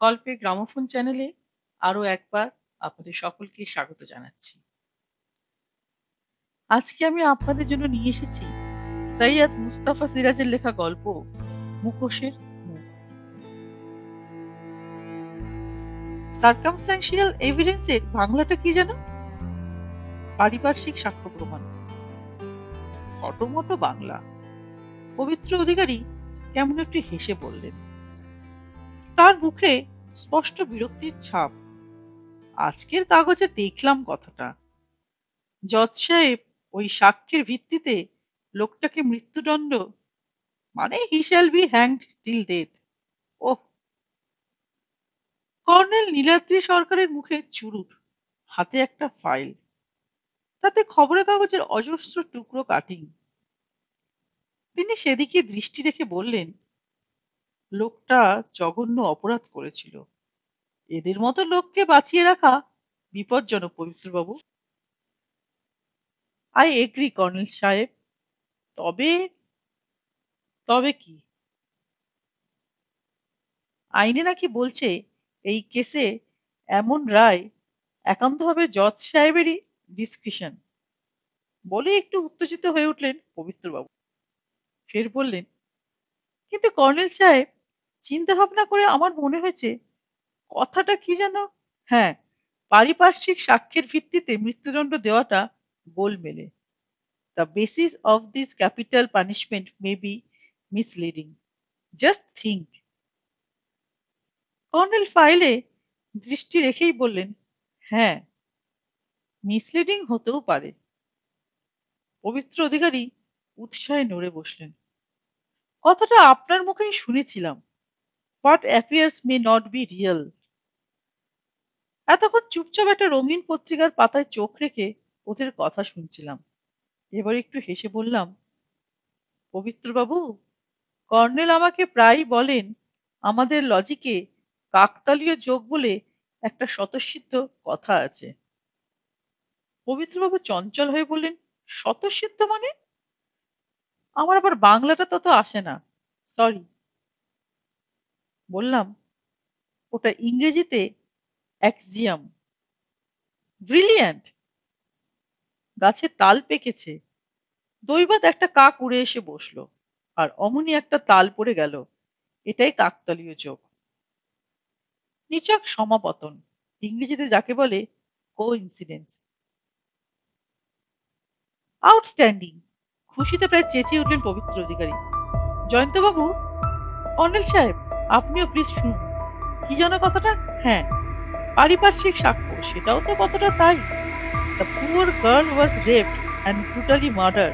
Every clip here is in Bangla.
গল্পের গ্রামোফোন চ্যানেলে আরো একবার আপনাদের সকলকে স্বাগত জানাচ্ছি। আজকে আমি আপনাদের জন্য নিয়ে এসেছি সৈয়দ মুস্তাফা সিরাজের লেখা গল্প মুখোশের মুখ। সার্কামস্ট্যান্সিয়াল এভিডেন্সের বাংলাটা কি যেন? পারিপার্শ্বিক সাক্ষ্য প্রমাণ। ফটোমতো বাংলা। পবিত্র অধিকারী কেমন একটু হেসে বললেন। তার মুখে স্পষ্ট বিরক্তির ছাপ। আজকের কাগজে দেখলাম কথাটা। জজ সাহেব ওই সাক্ষ্যের ভিত্তিতে লোকটাকে মৃত্যুদণ্ড, মানে he shall be hanged till death. Oh! Colonel Niladri সরকারের মুখে চুরুট, হাতে একটা ফাইল, তাতে খবরের কাগজের অজস্র টুকরো কাটিং। তিনি সেদিকে দৃষ্টি রেখে বললেন, লোকটা জঘন্য অপরাধ করেছিল। এদের মতো লোককে বাঁচিয়ে রাখা বিপজ্জনক, পবিত্রবাবু। আই এগ্রি কর্নেল সাহেব। তবে তবে কি? আইনে নাকি বলছে এই কেসে এমন রায় একান্তভাবে জজ সাহেবেরই ডিসক্রিশন। বলে একটু উত্তেজিত হয়ে উঠলেন পবিত্রবাবু। ফের বললেন, কিন্তু কর্নেল সাহেব, চিন্তা ভাবনা করে আমার মনে হয়েছে কথাটা কি যেন, হ্যাঁ, পারিপার্শ্বিক সাক্ষ্যের ভিত্তিতে মৃত্যুদণ্ড দেওয়াটা গোলমেলে। The basis of this capital punishment may be misleading. Just think. Colonel ফাইলে দৃষ্টি রেখেই বললেন, হ্যাঁ, মিসলিডিং হতেও পারে। পবিত্র অধিকারী উৎসাহে নড়ে বসলেন। কথাটা আপনার মুখেই শুনেছিলাম। What appears may not be real. এতক্ষণ চুপচাপ একটা রঙিন পত্রিকার পাতায় চোখ রেখে ওদের কথা শুনছিলাম। এবার একটু হেসে বললাম, পবিত্রবাবু, কর্নেল আমাকে প্রায়ই বলেন আমাদের লজিকে কাকতালীয় যোগ বলে একটা স্বতঃসিদ্ধ কথা আছে। পবিত্রবাবু চঞ্চল হয়ে বললেন, স্বতঃসিদ্ধ মানে? আমার আবার বাংলাটা তত আসে না, সরি। বললাম, ওটা ইংরেজিতে অ্যাক্সিয়াম। ব্রিলিয়ান্ট। গাছে তাল পেকেছে, দৈবাত একটা কাক উড়ে এসে বসলো, আর অমনি একটা তাল পড়ে গেল। এটাই কাকতালীয় যোগ। নিছক সমাপতন, ইংরেজিতে যাকে বলে কোইন্সিডেন্স। আউটস্ট্যান্ডিং। খুশিতে প্রায় চেঁচিয়ে উঠলেন পবিত্র অধিকারী। জয়ন্তবাবু, কর্নেল সাহেব, আপনিও প্লিজ শুনুন। কি জানো কথাটা? হ্যাঁ, পারিপার্শ্বিক সাক্ষ্য, সেটাও তো কতটা তাই। The poor girl was raped and brutally murder.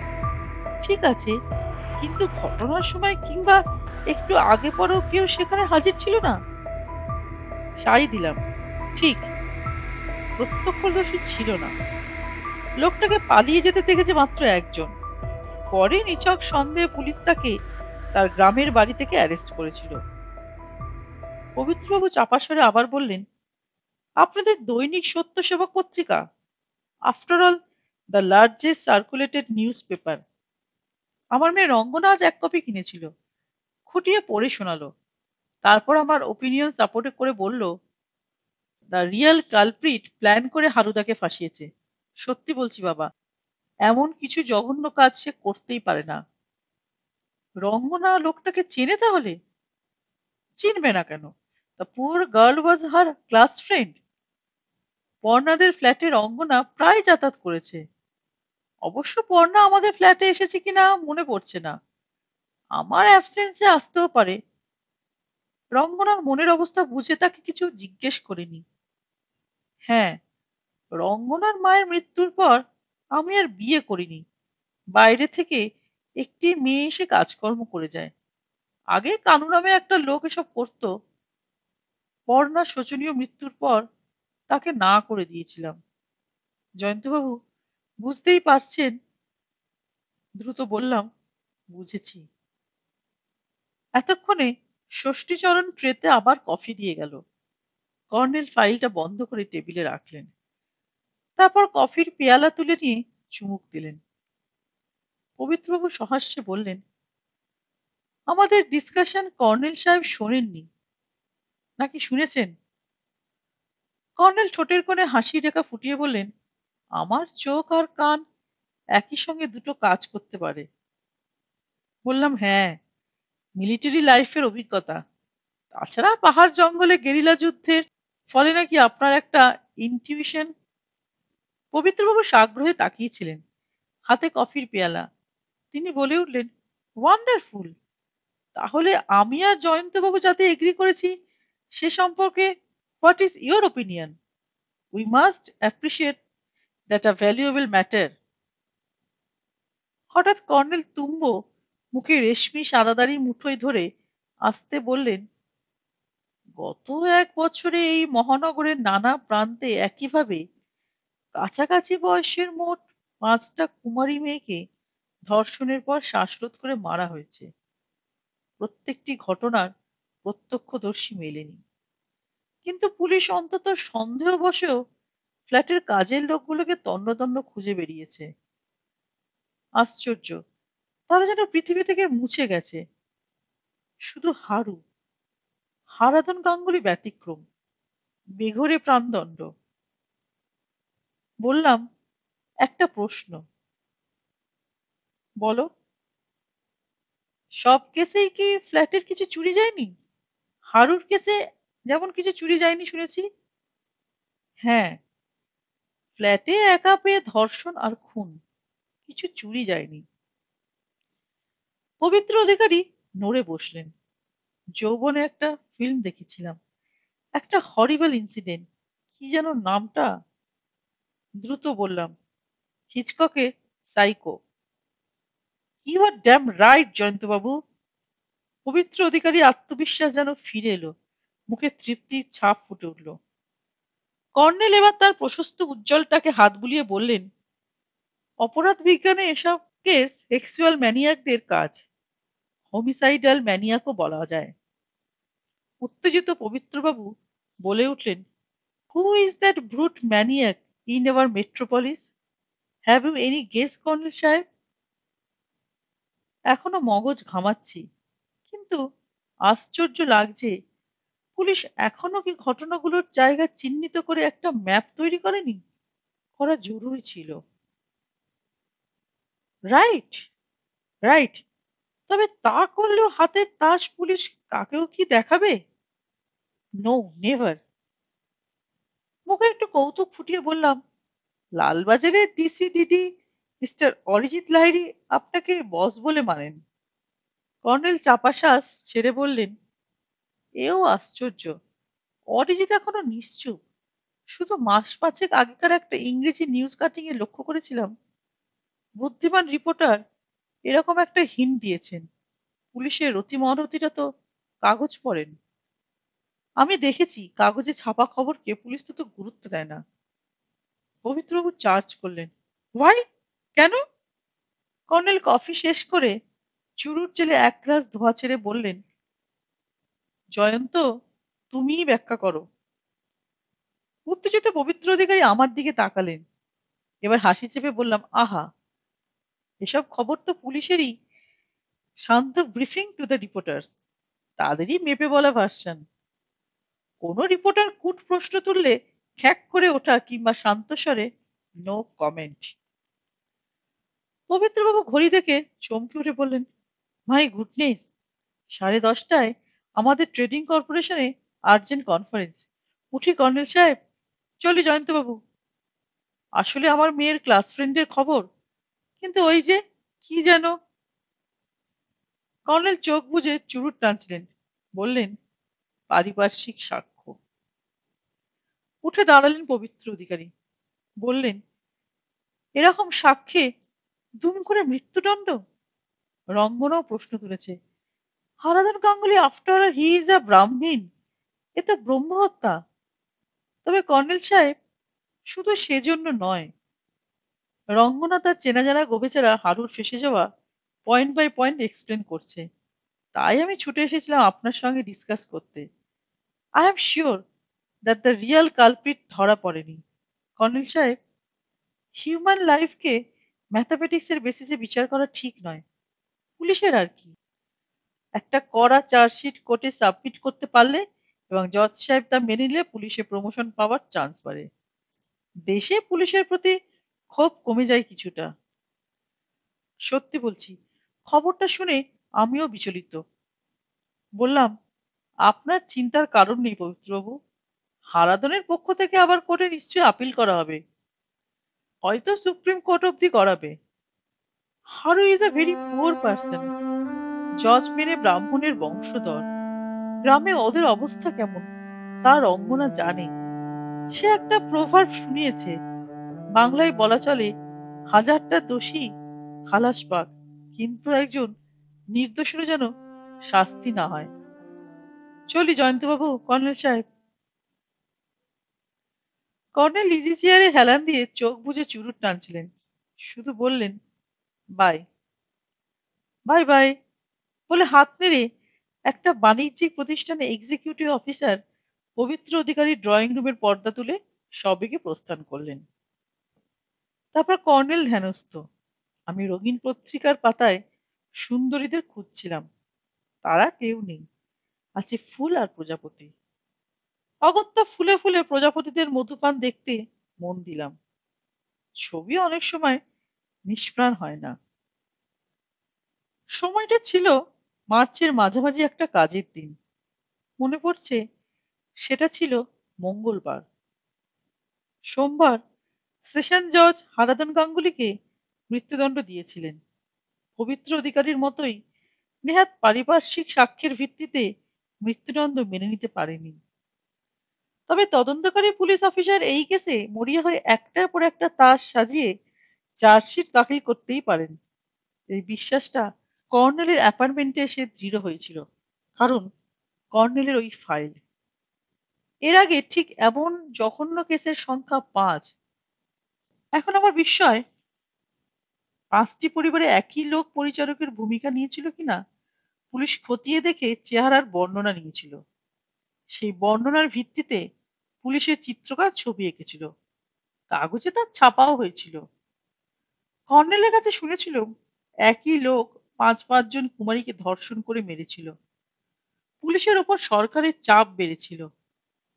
ঠিক আছে, কিন্তু ঘটনার সময় কিংবা একটু আগে পরেও কেউ সেখানে হাজির ছিল না। সাই দিলাম, ঠিক। প্রত্যক্ষদর্শী ছিল না। লোকটাকে পালিয়ে যেতে দেখেছে মাত্র একজন। পরে নিছক সন্দেহে পুলিশ তাকে তার গ্রামের বাড়ি থেকে অ্যারেস্ট করেছিল। পবিত্রবাবু চাপা স্বরে আবার বললেন, আপনাদের দৈনিক সত্য সেবক পত্রিকা, after all the largest circulated news paper. আমার মেয়ে রঙ্গনা আজ এক কপি কিনেছিল, খুঁটিয়ে পড়ে শোনালো। তারপর আমার ওপিনিয়ন সাপোর্ট করে বলল, দ্য রিয়েল কালপ্রিট প্ল্যান করে হারুদাকে ফাঁসিয়েছে। সত্যি বলছি বাবা, এমন কিছু জঘন্য কাজ সে করতেই পারে না। রঙ্গনা লোকটাকে চেনে তাহলে? চিনবে না কেন? The poor girl was her class friend. পর্ণাদের ফ্ল্যাটে রঙ্গনা প্রায় যাতায়াত করেছে। অবশ্য পর্ণা আমাদের ফ্ল্যাটে এসেছে কিনা মনে পড়ছে না। আমার অ্যাবসেন্সে আসতেও পারে। রঙ্গনার মনের অবস্থা বুঝে তাকে কিছু জিজ্ঞেস করিনি। হ্যাঁ, রঙ্গনার মায়ের মৃত্যুর পর আমি আর বিয়ে করিনি। বাইরে থেকে একটি মেয়ে এসে কাজকর্ম করে যায়। আগে কানু নামে একটা লোক এসব করতো। পর্ণার শোচনীয় মৃত্যুর পর তাকে না করে দিয়েছিলাম। জয়ন্তবাবু, বুঝতেই পারছেন। দ্রুত বললাম, বুঝেছি। এতক্ষণে ষষ্ঠীচরণ ট্রেতে আবার কফি দিয়ে গেল। কর্নেল ফাইলটা বন্ধ করে টেবিলে রাখলেন। তারপর কফির পেয়ালা তুলে নিয়ে চুমুক দিলেন। পবিত্রবাবু সহাস্যে বললেন, আমাদের ডিসকাশন কর্নেল সাহেব শোনেননি। নাকি শুনেছেন? কর্নেল ঠোঁটের কোণে হাসির রেখা ফুটিয়ে বললেন, আমার চোখ আর কান একই সঙ্গে দুটো কাজ করতে পারে। বললাম, হ্যাঁ, মিলিটারি লাইফের অভিজ্ঞতা। তাছাড়া পাহাড় জঙ্গলে গেরিলা যুদ্ধের ফলে নাকি আপনার একটা ইনটিউশন। পবিত্রবাবু সাগ্রহে তাকিয়েছিলেন, হাতে কফির পেয়ালা। তিনি বলে উঠলেন, ওয়ান্ডারফুল। তাহলে আমি আর জয়ন্তবাবু যাতে এগ্রি করেছি সে সম্পর্কে what is your opinion? We must appreciate that a valuable matter. হঠাৎ কর্নেল তুম্ব মুখে রেশমি সাদাদারি মুঠোয় ধরে আস্তে বললেন, গত 1 বছরে এই মহানগরের নানা প্রান্তে একইভাবে কাছাকাছি বয়সের মোট 5টা কুমারী মেয়েকে ধর্ষণের পর শ্বাসরোধ করে মারা হয়েছে। প্রত্যেকটি ঘটনার প্রত্যক্ষদর্শী মেলেনি, কিন্তু পুলিশ অন্তত সন্দেহবশেও ফ্ল্যাটের কাজের লোকগুলোকে তন্ন খুঁজে বেরিয়েছে। আশ্চর্য, তারা যেন পৃথিবী থেকে মুছে গেছে। শুধু হারাধন গাঙ্গুলি ব্যতিক্রম, বেঘরে প্রাণদণ্ড। বললাম, একটা প্রশ্ন। বলো। সব কেসেই কি ফ্ল্যাটের কিছু চুরি যায়নি? হারুর কেসে যেমন কিছু চুরি যায়নি শুনেছি। হ্যাঁ, ফ্ল্যাটে একা পেয়ে ধর্ষণ আর খুন, কিছু চুরি যায়নি। পবিত্র অধিকারী নড়ে বসলেন। যৌবনে একটা ফিল্ম দেখেছিলাম, একটা হরিবল ইনসিডেন্ট, কি যেন নামটা। দ্রুত বললাম, হিচককের psycho. You are damn right জয়ন্তবাবু। পবিত্র অধিকারী আত্মবিশ্বাস যেন ফিরে এলো, মুখে তৃপ্তির ছাপ ফুটে উঠল। কর্নেল এবার তার প্রশস্ত উজ্জ্বলটাকে হাত বুলিয়ে বললেন, অপরাধ বিজ্ঞানে এসব কেস সেক্সুয়াল ম্যানিয়াকদের কাজ, হোমিসাইডাল ম্যানিয়াকও বলা যায়। উত্তেজিত পবিত্রবাবু বলে উঠলেন, who is that brute maniac in our metropolis? Have you any guess colonel সাহেব? এখনো মগজ ঘামাচ্ছি, কিন্তু আশ্চর্য লাগছে পুলিশ এখনো কি ঘটনাগুলোর জায়গা চিহ্নিত করে একটা ম্যাপ তৈরি করেনি। করা জরুরি ছিল। Right, right. তবে তা করলেও হাতের তাস পুলিশ কাকেও কি দেখাবে? No, never. মুখে একটু কৌতুক ফুটিয়ে বললাম, লালবাজারের ডিসিডিডি মিস্টার অরিজিৎ লাহিড়ী আপনাকে বস বলে মানেন। কর্নেল চাপা শ্বাস ছেড়ে বললেন, এও আশ্চর্য, অরিজিৎ এখনো নিশ্চুপ। শুধু মাস পাঁচেক আগেকার একটা ইংরেজি নিউজ কাটিং এ লক্ষ্য করেছিলাম বুদ্ধিমান রিপোর্টার এরকম একটা হিন্ট দিয়েছেন, পুলিশের রতি মহারথীরা তো কাগজ পড়েন। আমি দেখেছি কাগজে ছাপা খবরকে পুলিশ তো গুরুত্ব দেয় না। পবিত্রবাবু চার্জ করলেন, হোয়াই? কেন? কর্নেল কফি শেষ করে চুরুট জেলে এক গ্লাস ধোয়া ছেড়ে বললেন, জয়ন্ত, তুমিই ব্যাখ্যা করো। উত্তেজিত পবিত্র অধিকারী আমার দিকে তাকালেন। এবার হাসি চেপে বললাম, আহা, এসব খবর তো পুলিশেরই শান্ত ব্রিফিং টু দ্য রিপোর্টার্স, তাদেরই মেপে বলা ভার্সন। কোনো রিপোর্টার কুট প্রশ্ন তুললে খ্যাক করে ওঠা কিংবা শান্ত স্বরে নো কমেন্ট। পবিত্রবাবু ঘড়ি দেখে চমকে উঠে বললেন, মাই গুডনেস, 10:30টায় আমাদের ট্রেডিং কর্পোরেশনে আর্জেন্ট কনফারেন্স। উঠি কর্নেল সাহেব, চলি জয়ন্তবাবু। আসলে আমার মেয়ের ক্লাস ফ্রেন্ডের খবর, কিন্তু ওই যে কি যেন। কর্নেল চোখ বুজে চুরুট টানছিলেন, বললেন, পারিপার্শ্বিক সাক্ষ্য। উঠে দাঁড়ালেন পবিত্র অধিকারী, বললেন, এরকম সাক্ষ্যে দুম করে মৃত্যুদণ্ড? রঙ্গনাও প্রশ্ন তুলেছে, Haradhan Ganguly after all he is a Brahmin, এ তো ব্রহ্মহত্যা। তবে কর্নেল সাহেব, শুধু সেজন্য নয়। রঙ্গনা তার চেনা জানা গোবেচারা হারুর ফেসে যাওয়া পয়েন্ট বাই পয়েন্ট এক্সপ্লেন করছে, তাই আমি ছুটে এসেছিলাম আপনার সঙ্গে ডিসকাস করতে। I am sure that the Real culprit ধরা পড়েনি। কর্নেল সাহেব, হিউম্যান লাইফকে ম্যাথামেটিক্সের বেসিসে বিচার করা ঠিক নয়। পুলিশের আর কি, একটা কড়া চার্জশিট কোর্টে সাবমিট করতে পারলে এবং জজ সাহেব তা মেনে নিলে পুলিশে প্রমোশন পাওয়ার চান্স বাড়ে। দেশে পুলিশের প্রতি ক্ষোভ কমে যায় কিছুটা। সত্যি বলছি, খবরটা শুনে আমিও বিচলিত। বললাম, আপনার চিন্তার কারণ নেই পবিত্রবাবু। হারাধনের পক্ষ থেকে আবার কোর্টে নিশ্চয়ই আপিল করা হবে, হয়তো সুপ্রিম কোর্ট অব্দি করাবে। Haru is a very poor person, জজ মেনে ব্রাহ্মণের বংশধর। গ্রামে ওদের অবস্থা কেমন তার রঙ্গনা জানে। সে একটা প্রভাব শুনিয়েছে, বাংলায় বলা চলে, হাজারটা দোষী খালাস পাক, কিন্তু একজন নির্দোষেরও যেন শাস্তি না হয়। চলি জয়ন্তবাবু, কর্নেল সাহেব। কর্নেল ইজি চেয়ারে হেলান দিয়ে চোখ বুজে চুরুট টানছিলেন, শুধু বললেন, বাই বাই বাই বলে হাত নেড়ে একটা বাণিজ্যিক প্রতিষ্ঠানে এক্সিকিউটিভ অফিসার পবিত্র অধিকারী ড্রয়িং রুমের পর্দা তুলে সবেগে প্রস্থান করলেন। তারপর কর্নেল ধ্যানস্থ। আমি রঙিন পত্রিকার পাতায় সুন্দরীদের খুঁজছিলাম, তারা কেউ নেই, আছে ফুল আর প্রজাপতি। অগত্যা ফুলে ফুলে প্রজাপতিদের মধুপান দেখতে মন দিলাম। ছবি অনেক সময় নিষ্প্রাণ হয় না। সময়টা ছিল মার্চের মাঝামাঝি একটা কাজের দিন। মনে পড়ছে সেটা ছিল মঙ্গলবার। সোমবার সেশন জজ হারাধন গাঙ্গুলিকে মৃত্যুদণ্ড দিয়েছিলেন। পবিত্র অধিকারীর মতোই নেহাত পারিপার্শ্বিক সাক্ষ্যের ভিত্তিতে মৃত্যুদণ্ড মেনে নিতে পারেনি। তবে তদন্তকারী পুলিশ অফিসার এই কেসে মরিয়া হয়ে একটার পর একটা তাস সাজিয়ে চার্জশিট দাখিল করতেই পারেন। এই বিশ্বাসটা কর্নেলের অ্যাপার্টমেন্টে এসে দৃঢ় হয়েছিল, কারণ কর্নেলের ওই ফাইল। এর আগে ঠিক এমন জঘন্য কেসের সংখ্যা 5। এখন আমার বিস্ময়, 5টি পরিবারে একই লোক পরিচারকের ভূমিকা নিয়েছিল কিনা পুলিশ খতিয়ে দেখে চেহারার বর্ণনা নিয়েছিল। সেই বর্ণনার ভিত্তিতে পুলিশের চিত্রকর ছবি এঁকেছিল, কাগজে তার ছাপাও হয়েছিল। কর্নেলের কাছে শুনেছিল একই লোক 5 জন কুমারীকে ধর্ষণ করে মেরেছিল। পুলিশের ওপর সরকারের চাপ বেড়েছিল।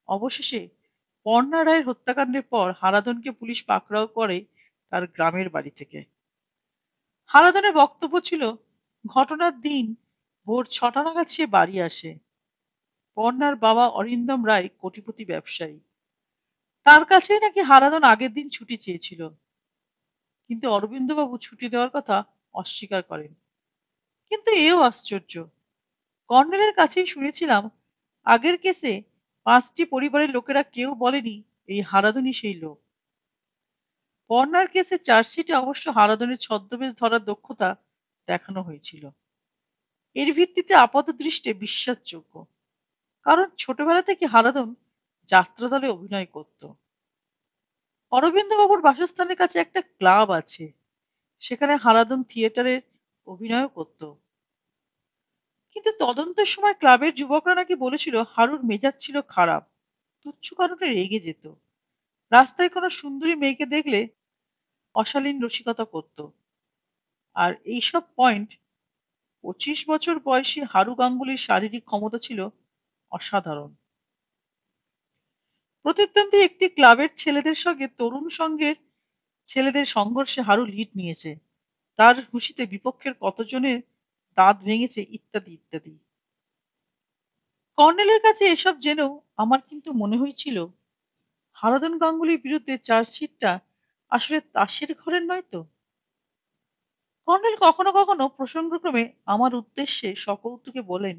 অবশেষে পর্ণা রায়ের হত্যাকাণ্ডের পর হারাধনকে পুলিশ পাকড়াও করে তার গ্রামের বাড়ি থেকে। হারাধনের বক্তব্য ছিল, ঘটনার দিন ভোর 6টা নাগাদ সে বাড়ি আসে। পর্ণার বাবা অরিন্দম রায় কোটিপতি ব্যবসায়ী, তার কাছেই নাকি হারাধন আগের দিন ছুটি চেয়েছিল, কিন্তু অরবিন্দবাবু ছুটি দেওয়ার কথা অস্বীকার করেন। কিন্তু এও আশ্চর্য, কর্নেলের কাছেই শুনেছিলাম আগের কেসে 5টি পরিবারের লোকেরা কেউ বলেনি এই হারাধনই সেই লোক। পর্ণার কেসে চার্জশিটে অবশ্য হারাধনের ছদ্মবেশ ধরার দক্ষতা দেখানো হয়েছিল। এর ভিত্তিতে আপাতদৃষ্টে বিশ্বাসযোগ্য, কারণ ছোটবেলা থেকে হারাধন যাত্রা দলে অভিনয় করত। অরবিন্দবাবুর বাসস্থানের কাছে একটা ক্লাব আছে, সেখানে হারাধন থিয়েটারে অভিনয় করত। কিন্তু তদন্তের সময় ক্লাবের যুবকরা নাকি বলেছিল হারুর মেজাজ ছিল খারাপ, তুচ্ছ কারণে রেগে যেত, রাস্তায় কোনো সুন্দরী মেয়েকে দেখলে অশালীন রসিকতা করত। আর এইসব পয়েন্ট 25 বছর বয়সী হারু গাঙ্গুলির শারীরিক ক্ষমতা ছিল অসাধারণ। প্রতিদ্বন্দ্বী একটি ক্লাবের ছেলেদের সঙ্গে তরুণ সঙ্গের ছেলেদের সংঘর্ষে হারু লিড নিয়েছে, তার ঘুষিতে বিপক্ষের কতজনের দাঁত ভেঙেছে, ইত্যাদি ইত্যাদি। কর্নেলের কাছে এসব জেনেও আমার কিন্তু মনে হয়েছিল হারাধন গাঙ্গুলির বিরুদ্ধে চার্জশিটটা আসলে তাসের ঘরের নয় তো। কর্নেল কখনো কখনো প্রসঙ্গক্রমে আমার উদ্দেশ্যে সকৌতুকে বলেন,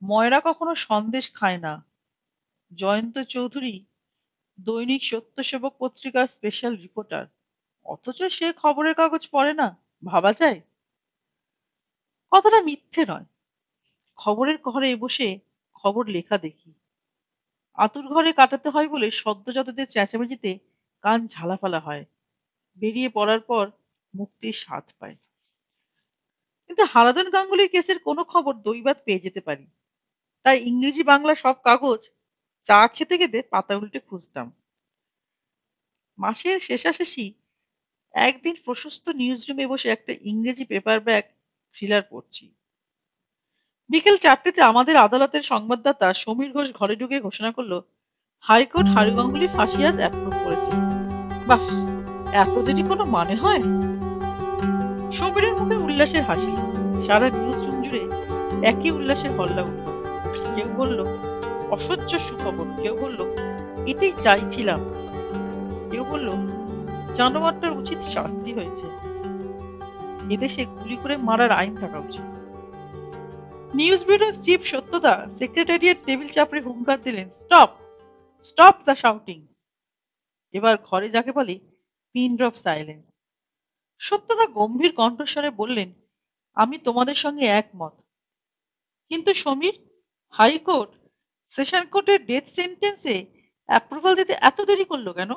ময়রা কখনো সন্দেশ খায় না। জয়ন্ত চৌধুরী দৈনিক সত্যসেবক পত্রিকার স্পেশাল রিপোর্টার, অথচ সে খবরের কাগজ পড়ে না, ভাবা যায়? কথাটা মিথ্যে নয়। খবরের ঘরে বসে খবর লেখা দেখি, আতুর ঘরে কাটাতে হয় বলে সদ্যজাতদের চেঁচামেচিতে কান ঝালাফালা হয়, বেরিয়ে পড়ার পর মুক্তির স্বাদ পায়। কিন্তু হারাধন গাঙ্গুলির কেসের কোনো খবর দৈবাত পেয়ে যেতে পারি, তাই ইংরেজি বাংলা সব কাগজ চা খেতে খেতে পাতা উল্টে খুঁজতাম। মাসের শেষাশেষি একদিন প্রশস্ত নিউজ রুমে বসে একটা ইংরেজি পেপার ব্যাক থ্রিলার পড়ছি। বিকেল 4টেতে আমাদের আদালতের সংবাদদাতা সমীর ঘোষ ঘরে ঢুকে ঘোষণা করলো, হাইকোর্ট হারু গাঙ্গুলি ফাঁসি আজ অ্যাপ্রুভ করেছে। বাস, এত দেরি কোনো মানে হয়? সমীরের মুখে উল্লাসের হাসি। সারা নিউজ রুম জুড়ে একই উল্লাসের হল্লা উঠল। কেউ বলল, অসহ্য সুখবর। কেউ বলল, এটাই চাইছিলাম। কেউ বলল, জানোয়ারটার উচিত শাস্তি হয়েছে। এদেশে গুলি করে মারার আইন থাকা উচিত। নিউজ ব্যুরোর চিফ সত্যদা সেক্রেটারিয়েট টেবিল চাপড়ে হুঙ্কার দিলেন, স্টপ, স্টপ দ্য শাউটিং। এবার ঘরে যাকে বলে পিন ড্রপ সাইলেন্স। সত্যদা গম্ভীর কণ্ঠস্বরে বললেন, আমি তোমাদের সঙ্গে একমত, কিন্তু সমীর, হাইকোর্ট সেশন কোর্টের ডেথ সেন্টেন্সে অ্যাপ্রুভাল দিতে এত দেরি করলো কেন?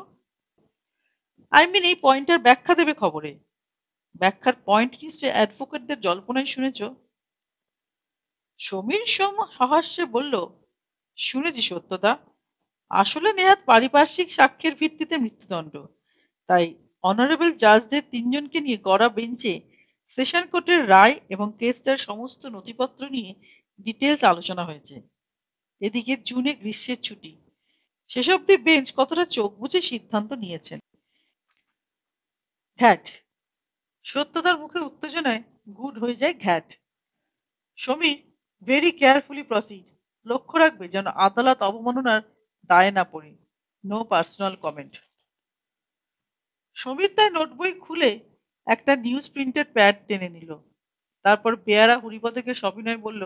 এই পয়েন্টের ব্যাখ্যা দেবে খবরে। ব্যাখ্যার পয়েন্ট নিশ্চয় অ্যাডভোকেটদের জল্পনায় শুনেছ। সমীর সহাস্যে বলল, শুনেছি সত্যদা। আসলে নেহাত পারিপার্শ্বিক সাক্ষ্যের ভিত্তিতে মৃত্যুদণ্ড। তাই অনারেবল জাজদের 3জনকে নিয়ে গড়া বেঞ্চে সেশন কোর্টের রায় এবং কেসটার সমস্ত নথিপত্র নিয়ে ডিটেলস আলোচনা হয়েছে। এদিকে জুনে গ্রীষ্মের ছুটি। শেষ অব্দি বেঞ্চ কতটা চোখ বুঝে সিদ্ধান্ত নিয়েছেন। ঘ্যাট। সত্যতার মুখে উত্তেজনায় গুড হয়ে যায় ঘ্যাট। Samir, very carefully proceed. লক্ষ্য রাখবে যেন আদালত অবমাননার দায়ে না পড়ে। No personal comment. সমীর তার নোটবই খুলে একটা নিউজ প্রিন্টেড প্যাড টেনে নিল। তারপর বেয়ারা হরিপদকে সবিনয় বলল,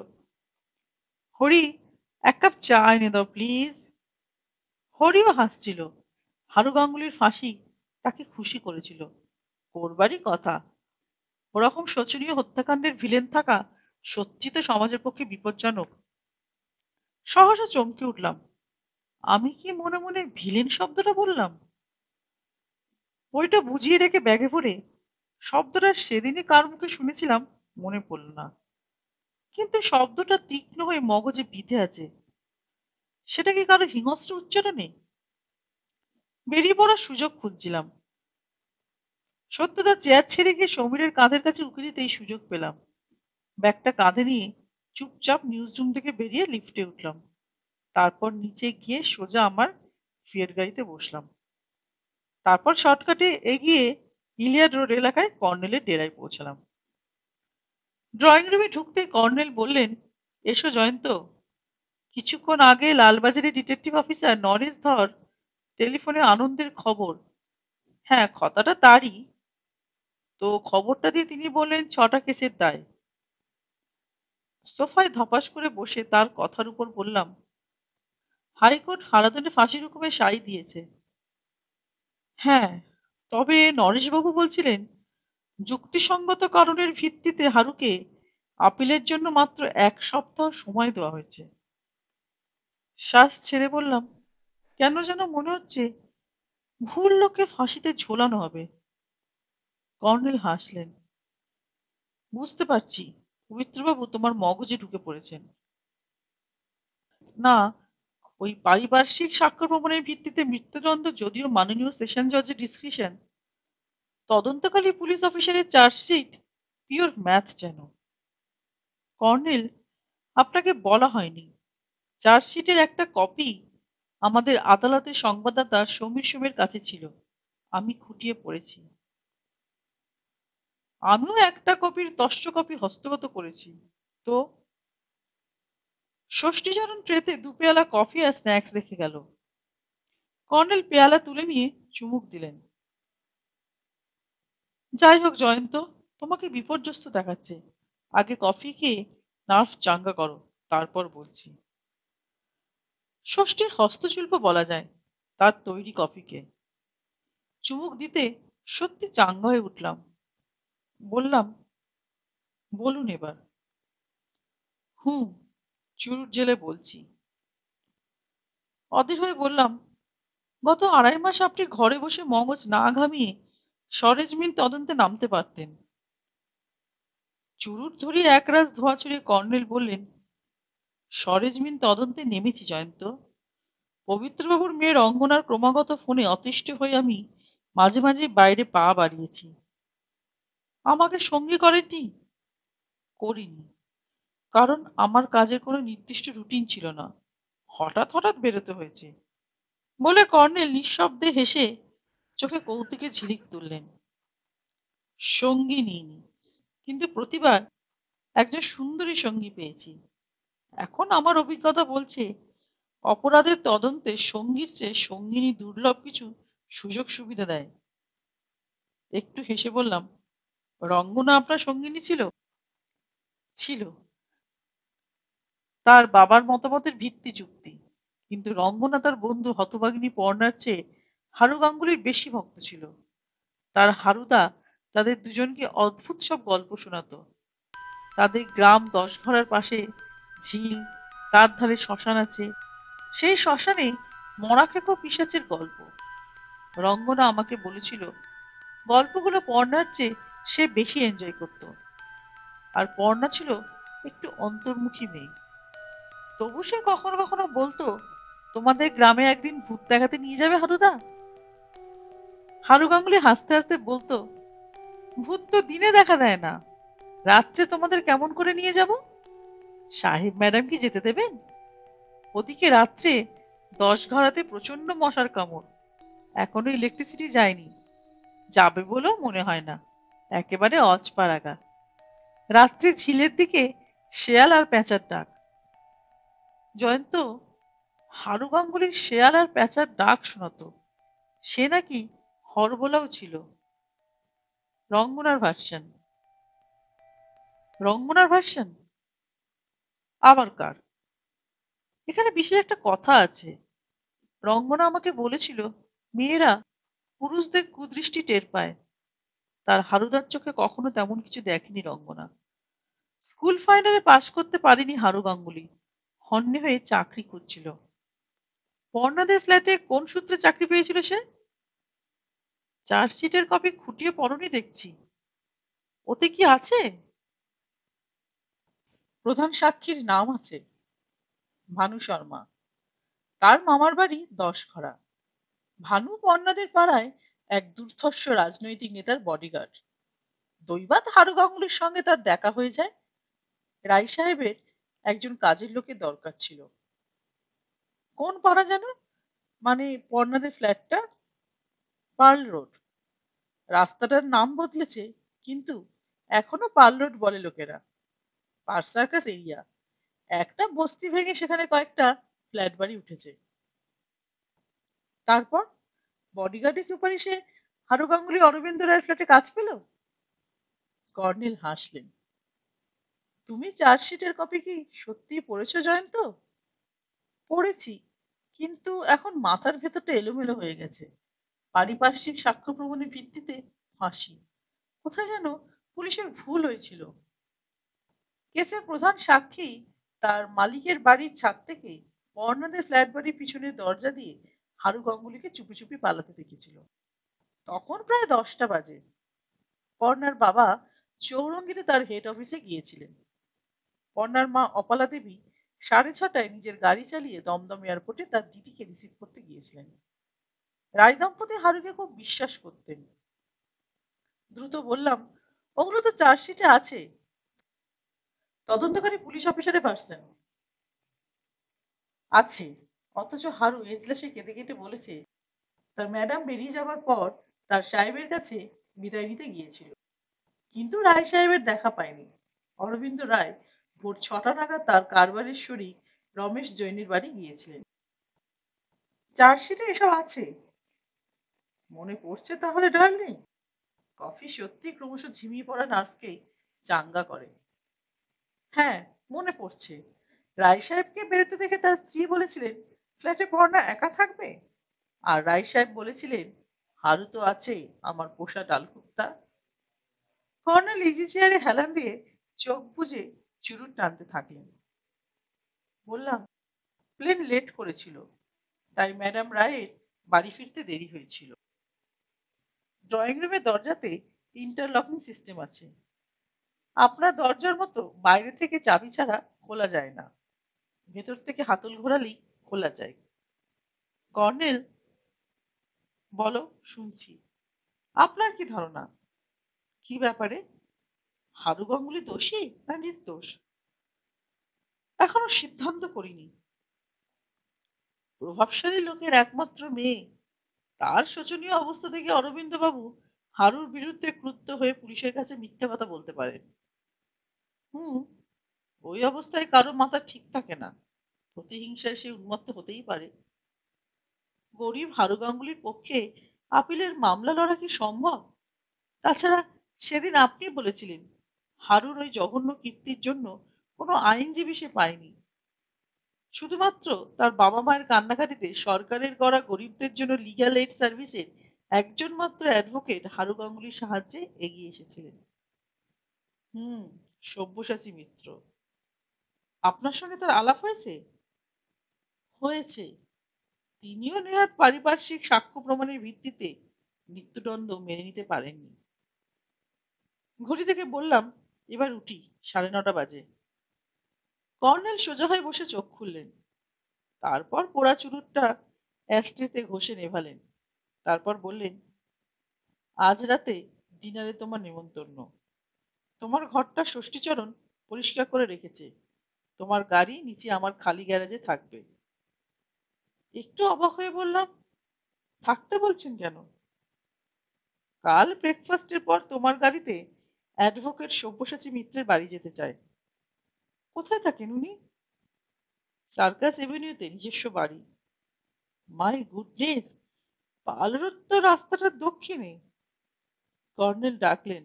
হরি, এক কাপ চা এনে দাও প্লিজ। হরিও হাসছিল। হারু গাঙ্গুলির ফাঁসি তাকে খুশি করেছিল। করবারই কথা। ওরকম শোচনীয় হত্যাকাণ্ডের ভিলেন থাকা সত্যি তো সমাজের পক্ষে বিপজ্জনক। সহসা চমকে উঠলাম। আমি কি মনে মনে ভিলেন শব্দটা বললাম? বইটা বুঝিয়ে রেখে ব্যাগে ভরে শব্দটা সেদিনই কার মুখে শুনেছিলাম মনে পড়ল না। কিন্তু শব্দটা তীক্ষ্ণ হয়ে মগজে বিঁধে আছে। সেটা কি কারো হিংস্র উচ্চারণে? বেরিয়ে পড়ার সুযোগ খুঁজছিলাম। সত্যতা চেয়ার ছেড়ে গিয়ে সমীরের কাঁধের কাছে উঁকি দিতেই সুযোগ পেলাম। ব্যাগটা কাঁধে নিয়ে চুপচাপ নিউজ রুম থেকে বেরিয়ে লিফটে উঠলাম। তারপর নিচে গিয়ে সোজা আমার ফিয়েট গাড়িতে বসলাম। তারপর শর্টকাটে এগিয়ে ইলিয়াড রোড এলাকায় কর্নেলের ডেরায় পৌঁছালাম। ড্রয়িং রুমে ঢুকতে কর্নেল বললেন, এসো জয়ন্ত। কিছুক্ষণ আগে লালবাজারে ডিটেকটিভ অফিসার নরেশ ধর টেলিফোনে আনন্দের খবর। হ্যাঁ, কথাটা তারই। তো খবরটা দিয়ে তিনি বললেন 6টা কেসের দায়। সোফায় ধপাস করে বসে তার কথার উপর বললাম, হাইকোর্ট হারাধনে ফাঁসির হুকুমে সাই দিয়েছে। হ্যাঁ, তবে নরেশবাবু বলছিলেন যুক্তিসঙ্গত কারণের ভিত্তিতে হারুকে আপিলের জন্য মাত্র 1 সপ্তাহ সময় দেওয়া হয়েছে। শ্বাস ছেড়ে বললাম, কেন যেন মনে হচ্ছে ভুল লোকে ফাঁসিতে ঝোলানো হবে। কর্নেল হাসলেন। বুঝতে পারছি, পবিত্রবাবু তোমার মগজে ঢুকে পড়েছেন। না, ওই পারিপার্শ্বিক সাক্ষ্য প্রমাণের ভিত্তিতে মৃত্যুদণ্ড যদিও মাননীয় সেশন জজের ডিসক্রিশন, তদন্তকারী পুলিশ অফিসারের চার্জশিট পিওর ম্যাথ যেন। কর্নেল, আপনাকে বলা হয়নি, চার্জশিটের একটা কপি আমাদের আদালতের সংবাদদাতা সমীর সোমের কাছে ছিল। আমি খুঁটিয়ে পড়েছি। আমিও একটা কপির তস্য কপি হস্তগত করেছি। তো ষষ্ঠীচরণ ট্রেতে 2 পেয়ালা কফি আর স্ন্যাক্স রেখে গেল। কর্নেল পেয়ালা তুলে নিয়ে চুমুক দিলেন। যাই হোক জয়ন্ত, তোমাকে বিপর্যস্ত দেখাচ্ছে। আগে কফি খেয়ে নার্ভ চাঙ্গা করো, তারপর বলছি। ষষ্ঠীর হস্তশিল্প বলা যায় তার তৈরি কফিকে। চুমুক দিতে সত্যি চাঙ্গা হয়ে উঠলাম। বললাম, বলুন এবার। হুম, চুরুট জেলে বলছি। অধীর হয়ে বললাম, গত 2.5 মাস আপনি ঘরে বসে মগজ না ঘামিয়ে সরেজমিন তদন্তে নামতে পারতেন। চুরুট ধরিয়ে একরাশ ধোঁয়া ছড়িয়ে কর্নেল বললেন, সরেজমিন তদন্তে নেমেছি জয়ন্ত। পবিত্রবাবুর মেয়ের অঙ্গনার ক্রমাগত ফোনে অতিষ্ঠ হয়ে আমি মাঝে মাঝে বাইরে পা বাড়িয়েছি। আমাকে সঙ্গী করেননি? করিনি। কারণ আমার কাজের কোনো নির্দিষ্ট রুটিন ছিল না, হঠাৎ হঠাৎ বেরোতে হয়েছে, বলে কর্নেল নিঃশব্দে হেসে চোখে কৌতুকের ঝিলিক তুললেন। সঙ্গী নিইনি, কিন্তু প্রতিবার একজন সুন্দরী সঙ্গী পেয়েছি। এখন আমার অভিজ্ঞতা বলছে অপরাধের তদন্তে সঙ্গীর চেয়ে সঙ্গিনী দুর্লভ কিছু সুযোগ সুবিধা দেয়। একটু হেসে বললাম, রঙ্গনা আপনার সঙ্গিনী ছিল? ছিল, তার বাবার মতামতের ভিত্তি চুক্তি। কিন্তু রঙ্গনা তার বন্ধু হতভাগিনী পর্ণার চেয়ে হারু গাঙ্গুলির বেশি ভক্ত ছিল। তার হারুদা তাদের দুজনকে অদ্ভুত সব গল্প শোনাতো। তাদের গ্রাম 10 ঘরার পাশে ঝিল, তার ধারে শ্মশান আছে, সেই শ্মশানে মরা খেকো পিশাচের গল্প। রঙ্গনা আমাকে বলেছিল গল্পগুলো পড়নার চেয়ে সে বেশি এনজয় করত। আর পর্ণা ছিল একটু অন্তর্মুখী মেয়ে, তবু সে কখনো কখনো বলতো, তোমাদের গ্রামে একদিন ভূত দেখাতে নিয়ে যাবে হারুদা? হারু গাঙ্গুলি হাসতে হাসতে বলতো, ভূত তো দিনে দেখা দেয় না, রাত্রে তোমাদের কেমন করে নিয়ে যাব? সাহেব ম্যাডাম কি যেতে দেবেন? ওদিকে রাত্রে 10 ঘরাতে প্রচন্ড মশার কামড়, এখনো ইলেকট্রিসিটি যায়নি, যাবে বলেও মনে হয় না, একেবারে অজপাড়াগা। রাত্রে ঝিলের দিকে শেয়াল আর পেঁচার ডাক। জয়ন্ত হারু গাঙ্গুলির শেয়াল আর পেঁচার ডাক শোনাতো, সে নাকি হরবোলাও ছিল। রঙ্গনার ভার্সন। রঙ্গনার ভার্সন আবার কার? এখানে বিশেষ একটা কথা আছে। রঙ্গনা আমাকে বলেছিল মেয়েরা পুরুষদের কুদৃষ্টি টের পায়। তার হারুদার চোখে কখনো তেমন কিছু দেখেনি রঙ্গনা। স্কুল ফাইনালে পাশ করতে পারেনি হারু গাঙ্গুলি, হন্যে হয়ে চাকরি করছিল। পর্ণাদের ফ্ল্যাটে কোন সূত্রে চাকরি পেয়েছিল সে? চার্জশিটের কপি খুঁটিয়ে পড়নি দেখছি, ওতে কি আছে? প্রধান সাক্ষীর নাম আছে ভানু শর্মা, তার মামার বাড়ি 10 ঘরা। ভানু পর্ণাদের পাড়ায় এক দুর্ধর্ষ রাজনৈতিক নেতার বডিগার্ড। দৈবাত হারু গাঙ্গুলির সঙ্গে তার দেখা হয়ে যায়। রাই সাহেবের একজন কাজের লোকের দরকার ছিল। কোন পাড়া যেন? মানে পর্ণাদের ফ্ল্যাটটা? Pearl Road. রাস্তাটার নাম বদলেছে, কিন্তু এখনো পার্ল রোড বলে লোকেরা। Park Circus area. একটা বস্তি ভেঙে সেখানে কয়েকটা ফ্ল্যাট বাড়ি উঠেছে। তারপর বডিগার্ডের সুপারিশে হারু গাঙ্গুলি অরবিন্দ রায়ের ফ্ল্যাটে কাজ পেল। কর্নেল হাসলেন। তুমি চার্জশিটের কপি কি সত্যি পড়েছো জয়ন্ত? পড়েছি, কিন্তু এখন মাথার ভেতরটা এলোমেলো হয়ে গেছে। পারিপার্শ্বিক সাক্ষ্য প্রমাণের ভিত্তিতে ফাঁসি, কোথায় যেন পুলিশের ভুল হয়েছিল। কেসের প্রধান সাক্ষী তার মালিকের বাড়ির ছাদ থেকে বর্ণাদের ফ্ল্যাট বাড়ির পিছনের দরজা দিয়ে হারু গাঙ্গুলিকে চুপি চুপি পালাতে দেখেছিল। তখন প্রায় 10টা বাজে। পর্ণার বাবা চৌরঙ্গিতে তার হেড অফিসে গিয়েছিলেন। পর্ণার মা অপালা দেবী 6:30টায় নিজের গাড়ি চালিয়ে দমদম এয়ারপোর্টে তার দিদিকে রিসিভ করতে গিয়েছিলেন। রায় দম্পতি হারুকে খুব বিশ্বাস করতেন। দ্রুত বললাম, ওগুলো তো চার্জশিটে আছে, তদন্তকারী পুলিশ অফিসারে ভার্সন আছে। অথচ হারু এজলাসে কেঁদে কেটে বলেছে তার ম্যাডাম বেরিয়ে যাবার পর তার সাহেবের কাছে বিদায় নিতে গিয়েছিল, কিন্তু রায় সাহেবের দেখা পায়নি। অরবিন্দ রায় ভোর 6টা নাগাদ তার কারবারের শরিক রমেশ জৈনের বাড়ি গিয়েছিলেন। চার্জশিটে এসব আছে? মনে পড়ছে তাহলে ডার্লিং? কফি সত্যি ক্রমশ ঝিমিয়ে পড়া নার্ভকে চাঙ্গা করে। হ্যাঁ, মনে পড়ছে। রায় সাহেবকে বেরোতে দেখে তার স্ত্রী বলেছিলেন ফ্ল্যাটে পর্ণা একা থাকবে, আর রায় সাহেব বলেছিলেন হারু তো আছেই, আমার পোষা ডালকুত্তা। কর্নেল ইজি চেয়ারে হেলান দিয়ে চোখ বুজে চুরুট টানতে থাকলেন। বললাম, প্লেন লেট করেছিল, তাই ম্যাডাম রায়ের বাড়ি ফিরতে দেরি হয়েছিল। ড্রয়িং রুমের দরজাতে ইন্টারলকিং সিস্টেম আছে। আপনার দরজার মতো বাইরে থেকে চাবি ছাড়া খোলা যায় না, ভেতর থেকে হাতল ঘোরালেই খোলা যায়। কর্নেল, বলো, শুনছি। আপনার কি ধারণা? কি ব্যাপারে? হারু গাঙ্গুলি দোষী না নির্দোষ? এখনো সিদ্ধান্ত করিনি। প্রভাবশালী লোকের একমাত্র মেয়ে, তার শোচনীয় অবস্থা থেকে অরবিন্দবাবু হারুর বিরুদ্ধে ক্রুদ্ধ হয়ে পুলিশের কাছে মিথ্যে কথা বলতে পারেন। হুম, ওই অবস্থায় কারো মাথা ঠিক থাকে না। প্রতিহিংসায় সে উন্মত্ত হতেই পারে। গরিব হারু গাঙ্গুলির পক্ষে আপিলের মামলা লড়া কি সম্ভব? তাছাড়া সেদিন আপনি বলেছিলেন হারুর ওই জঘন্য কীর্তির জন্য কোনো আইনজীবী সে পায়নি। শুধুমাত্র তার বাবা মায়ের কান্নাকাটিতে সরকারের গড়া গরিবদের জন্য লিগ্যাল এইড সার্ভিসের একজন মাত্র অ্যাডভোকেট হারু গাঙ্গুলির সাহায্যে এগিয়ে এসেছিলেন। হুম, সব্যসাচী মিত্র। আপনার সঙ্গে তার আলাপ হয়েছে? হয়েছে। তিনিও নেহাত পারিপার্শ্বিক সাক্ষ্য প্রমাণের ভিত্তিতে মৃত্যুদণ্ড মেনে নিতে পারেননি। ঘড়ি থেকে বললাম, এবার উঠি, 9:30 বাজে। কর্নেল সোজা হয়ে বসে চোখ খুললেন। তারপর পোড়া চুরুটটা অ্যাস্ট্রেতে ঘষে নেভালেন। তারপর বললেন, আজ রাতে ডিনারে তোমার নেমন্তন্ন। তোমার ঘরটা ষষ্ঠীচরণ পরিষ্কার করে রেখেছে। তোমার গাড়ি নিচে আমার খালি গ্যারেজে থাকবে। একটু অবাক হয়ে বললাম, থাকতে বলছেন কেন? কাল ব্রেকফাস্টের পর তোমার গাড়িতে অ্যাডভোকেট সব্যসাচী মিত্রের বাড়ি যেতে চায়। কোথায় থাকেন উনি? সার্কাস এভিনিউতে নিজস্ব বাড়ি। মাই গুডনেস, পালরোড তো রাস্তাটার দক্ষিণে। কর্নেল ডাকলেন,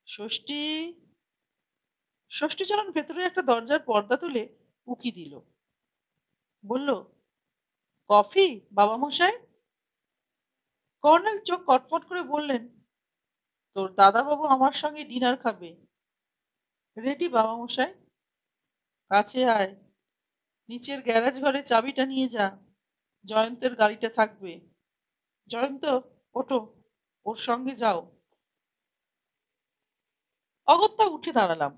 ষষ্ঠী। ষষ্ঠীচরণ ভেতরে একটা দরজার পর্দা তুলে উকি দিল। বলল, কফি বাবা মশাই? কর্নেল চোখ কটমট করে বললেন, তোর দাদাবাবু আমার সঙ্গে ডিনার খাবে। রেডি বাবা মশাই। কাছে আয়, নিচের গ্যারেজ ঘরে চাবিটা নিয়ে যা। জয়ন্তের গাড়িটা থাকবে। জয়ন্ত, ওঠো, ওর সঙ্গে যাও। অগত্যা উঠে দাঁড়ালাম।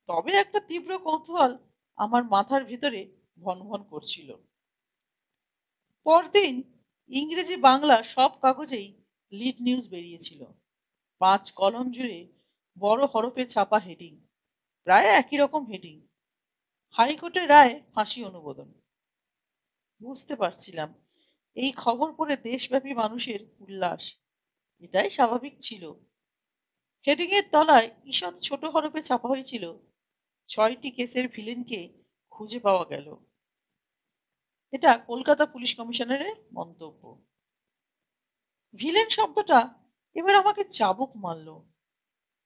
তবে একটা তীব্র কৌতূহল আমার মাথার ভিতরে ভন ভন করছিল। পরদিন ইংরেজি বাংলা সব কাগজেই লিড নিউজ বেরিয়েছিল। 5 কলম জুড়ে বড় হরফে ছাপা হেডিং, প্রায় একই রকম হেডিং, হাইকোর্টের রায় ফাঁসি অনুমোদন। বুঝতে পারছিলাম এই খবর পড়ে দেশব্যাপী মানুষের উল্লাস। এটাই স্বাভাবিক ছিল। হেডিং এর তলায় ঈষৎ ছোট হরফে ছাপা হয়েছিল, 6টি কেসের ভিলেনকে খুঁজে পাওয়া গেল। এটা কলকাতা পুলিশ কমিশনারের মন্তব্য। ভিলেন শব্দটা এবার আমাকে চাবুক মারল।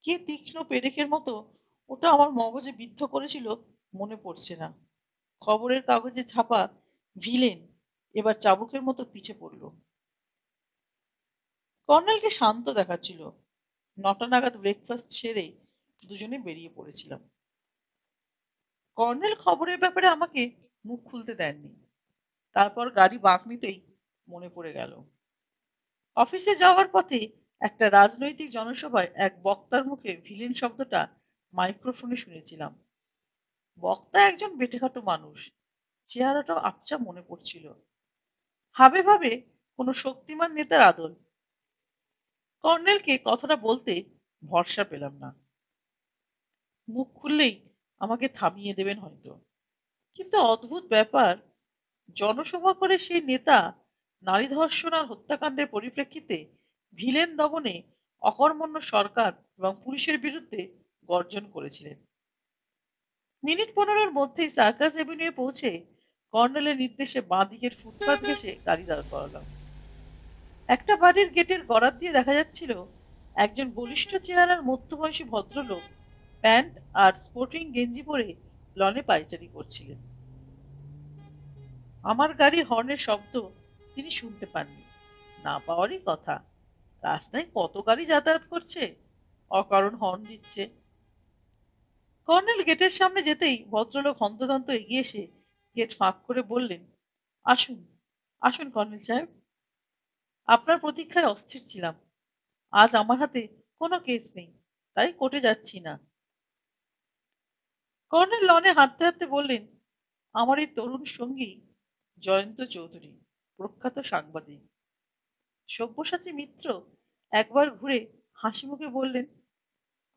কে তীক্ষ্ণ পেরেকের মতো ওটা আমার মগজে বিদ্ধ করেছিল মনে পড়ছে না। খবরের কাগজে ছাপা ভিলেন এবার চাবুকের মতো পিছে পড়ল। কর্নেলকে শান্ত দেখাচ্ছিল। 9টা নাগাদ ব্রেকফাস্ট সেরে দুজনে বেরিয়ে পড়েছিলাম। কর্নেল খবরের ব্যাপারে আমাকে মুখ খুলতে দেননি। তারপর গাড়ি বাঁক নিতেই মনে পড়ে গেল, অফিসে যাওয়ার পথে একটা রাজনৈতিক জনসভায় এক বক্তার মুখে ভিলেন শব্দটা মাইক্রোফোনে শুনেছিলাম। বক্তা একজন বেঁটেখাটো মানুষ, চেহারাটাও আবছা মনে পড়ছিল। ভাবে ভাবে কোনো শক্তিমান নেতার আদল। কর্নেলকে কথাটা বলতে ভরসা পেলাম না। মুখ খুললেই আমাকে থামিয়ে দেবেন হয়তো। কিন্তু অদ্ভুত ব্যাপার, জনসভা করে সেই নেতা নারী ধর্ষণ আর হত্যাকাণ্ডের পরিপ্রেক্ষিতে ভিলেন দমনে অকর্মণ্য সরকার এবং পুলিশের বিরুদ্ধে গর্জন করেছিলেন। মিনিট 15-র মধ্যেই সার্কাস এভিনিউ পৌঁছে কর্নেলের নির্দেশে বাঁ দিকের ফুটপাত ঘেঁষে গাড়ি দাঁড় করালাম। একটা বাড়ির গেটের গড়াত দিয়ে দেখা যাচ্ছিল একজন বলিষ্ঠ চেহারার মধ্যবয়সী ভদ্রলোক প্যান্ট আর স্পোর্টিং গেঞ্জি পরে লনে পায়চারি করছিলেন। আমার গাড়ি হর্নের শব্দ তিনি শুনতে পাননি। না পাওয়ারই কথা, রাস্তায় কত গাড়ি যাতায়াত করছে, অকারণ হর্ন দিচ্ছে। কর্নেল গেটের সামনে যেতেই ভদ্রলোক হন্তদন্ত এগিয়ে এসে গেট ফাঁক করে বললেন, আসুন, আসুন কর্নেল সাহেব। আপনার প্রতীক্ষায় অস্থির ছিলাম। আজ আমার হাতে কোনো কেস নেই, তাই কোর্টে যাচ্ছি না। কর্নেল লনে হাঁটতে হাঁটতে বললেন, আমার এই তরুণ সঙ্গী জয়ন্ত চৌধুরী, প্রখ্যাত সাংবাদিক। সব্যসাচী মিত্র একবার ঘুরে হাসি মুখে বললেন,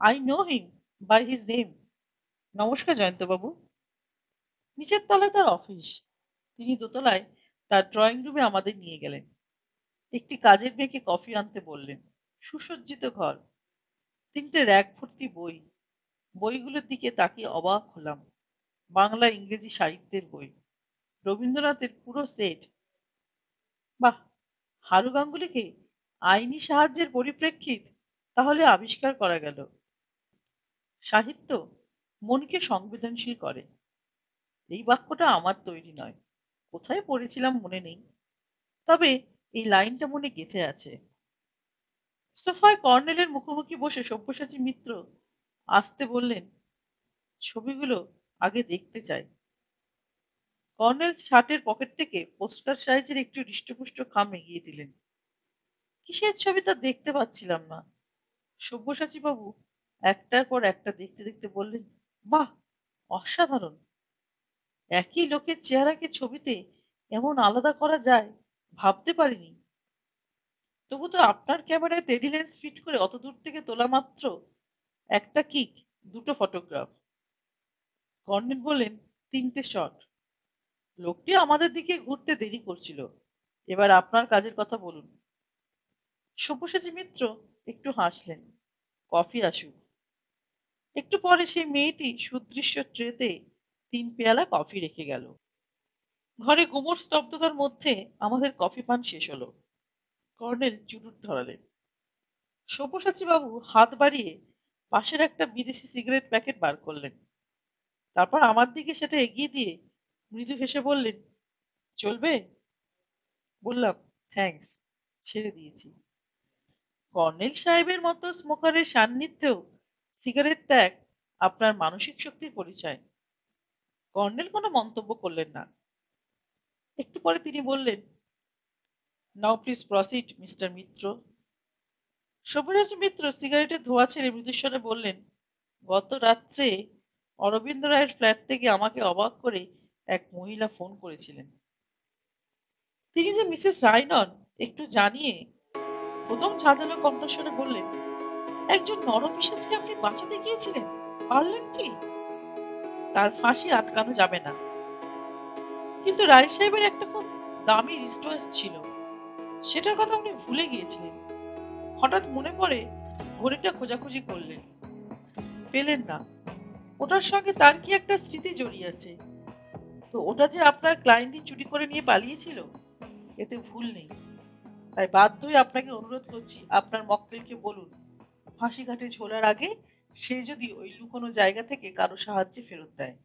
I know him by his name. নমস্কার জয়ন্তবাবু। নিচের তলায় তার অফিস। তিনি দোতলায় তার ড্রয়িং রুমে আমাদের নিয়ে গেলেন। একটি কাজের মেয়েকে কফি আনতে বললেন। সুসজ্জিত ঘর, তিনটে র্যাক ভর্তি বই। বইগুলোর দিকে তাকিয়ে অবাক হলাম। বাংলা ইংরেজি সাহিত্যের বই, রবীন্দ্রনাথের পুরো সেট। বাহ, হারু গাঙ্গুলিকে আইনি সাহায্যের পরিপ্রেক্ষিত তাহলে আবিষ্কার করা গেল। সাহিত্য মনকে সংবেদনশীল করে। এই বাক্যটা আমার তৈরি নয়, কোথায় পড়েছিলাম মনে নেই, তবে এই লাইনটা মনে গেঁথে আছে। সোফায় কর্নেলের মুখোমুখি বসে সব্যসাচী মিত্র আসতে বললেন, ছবিগুলো আগে দেখতে চাই। কর্নেল শার্টের পকেট থেকে পোস্টার সাইজের একটি হৃষ্টপুষ্ট খাম এগিয়ে দিলেন। কিসের ছবি তা দেখতে পাচ্ছিলাম না। সব্যসাচী বাবু একটার পর একটা দেখতে দেখতে বললেন, বাহ, অসাধারণ। একই লোকের চেহারাকে ছবিতে এমন আলাদা করা যায় ভাবতে পারিনি। তবু তো আপনার ক্যামেরায় টেডি লেন্স ফিট করে অত দূর থেকে তোলা মাত্র একটা কিক, দুটো ফটোগ্রাফ। কর্নেল বললেন, তিনটে শট। লোকটি আমাদের দিকে ঘুরতে দেরি করছিল। এবার আপনার কাজের কথা বলুন। সব্যসাচী মিত্র একটু হাসলেন। কফি আসুক। একটু পরে সেই মেয়েটি সুদৃশ্য ট্রেতে 3 পেয়ালা কফি রেখে গেল। ঘরে গুমোট স্তব্ধতার মধ্যে আমাদের কফি পান শেষ হলো। কর্নেল চুরুট ধরালেন। সব্যসাচী বাবু হাত বাড়িয়ে পাশের একটা বিদেশি সিগারেট প্যাকেট বার করলেন। তারপর আমার দিকে সেটা এগিয়ে দিয়ে মৃদু হেসে বললেন, চলবে? বললাম, থ্যাঙ্কস, ছেড়ে দিয়েছি। কর্নেল সাহেবের মতো স্মোকারের সান্নিধ্যেও সিগারেট ত্যাগ আপনার মানসিক শক্তির পরিচয়। কর্নেল কোনো মন্তব্য করলেন না। একটু পরে তিনি বললেন, নাও প্লিজ প্রসিড মিস্টার মিত্র। সব্যসাচী মিত্র সিগারেটের ধোঁয়া ছেড়ে মৃদুস্বরে বললেন, গত রাত্রে অরবিন্দ রায়ের ফ্ল্যাট থেকে আমাকে অবাক করে এক মহিলা ফোন করেছিলেন। তিনি যে মিসেস রায় নন একটু জানিয়ে প্রথম ঝাঁঝালো কণ্ঠস্বরে বললেন, একজন নরপিশাচকে আপনি বাঁচাতে গিয়েছিলেন, পারলেন কি? তার ফাঁসি আটকানো যাবে না। কিন্তু রায় সাহেবের একটা খুব দামি রিস্টওয়াচ ছিল, সেটার কথা উনি ভুলে গিয়েছিলেন। হঠাৎ মনে পড়ে ঘড়িটা খোঁজাখুঁজি করলেন, পেলেন না। ওটার সঙ্গে তার কি একটা স্মৃতি জড়িয়ে আছে। তো ওটা যে আপনার ক্লায়েন্টই চুরি করে নিয়ে পালিয়েছিল, এতে ভুল নেই। তাই বাধ্য হয়ে আপনাকে অনুরোধ করছি, আপনার মক্কেলকে বলুন ফাঁসি ঘাটে ঝোলার আগে সে যদি ওই লুকোনো জায়গা থেকে কারো সাহায্যে ফেরত দেয়,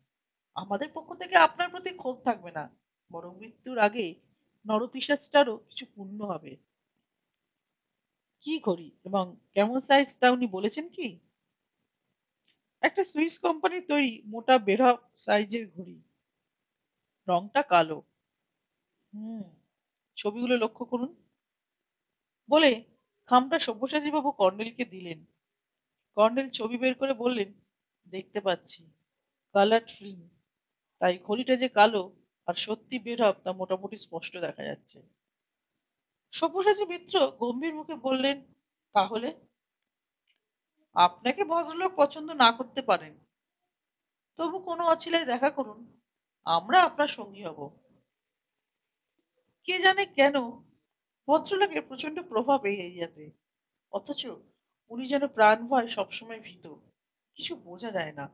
আমাদের পক্ষ থেকে আপনার প্রতি ক্ষোভ থাকবে না, বরং মৃত্যুর আগে নরপিশাচটারও কিছু পুণ্য হবে। কি ঘড়ি এবং কেমন সাইজ তা উনি বলেছেন কি? একটা সুইস কোম্পানির তৈরি মোটা বেড়া সাইজের ঘড়ি, রংটা কালো। হুম, ছবিগুলো লক্ষ্য করুন বলে খামটা সব্যসাচী বাবু কর্নেলকে দিলেন। কর্নেল ছবি বের করে বললেন, দেখতে পাচ্ছি, কালার্ড ফিল্ম। তাই ঘড়িটা যে কালো আর সত্যি বের হবে তা মোটামুটি স্পষ্ট দেখা যাচ্ছে। সব্যসাচী মিত্র গম্ভীর মুখে বললেন, তাহলে আপনাকে ভদ্রলোক পছন্দ না করতে পারেন, তবু কোনো অছিলায় দেখা করুন, আমরা আপনার সঙ্গী হব। কে জানে কেন ভদ্রলোকের প্রচন্ড প্রভাব এই এরিয়াতে, অথচ উনি যেন প্রাণ ভয় সবসময় ভীত, কিছু বোঝা যায় না।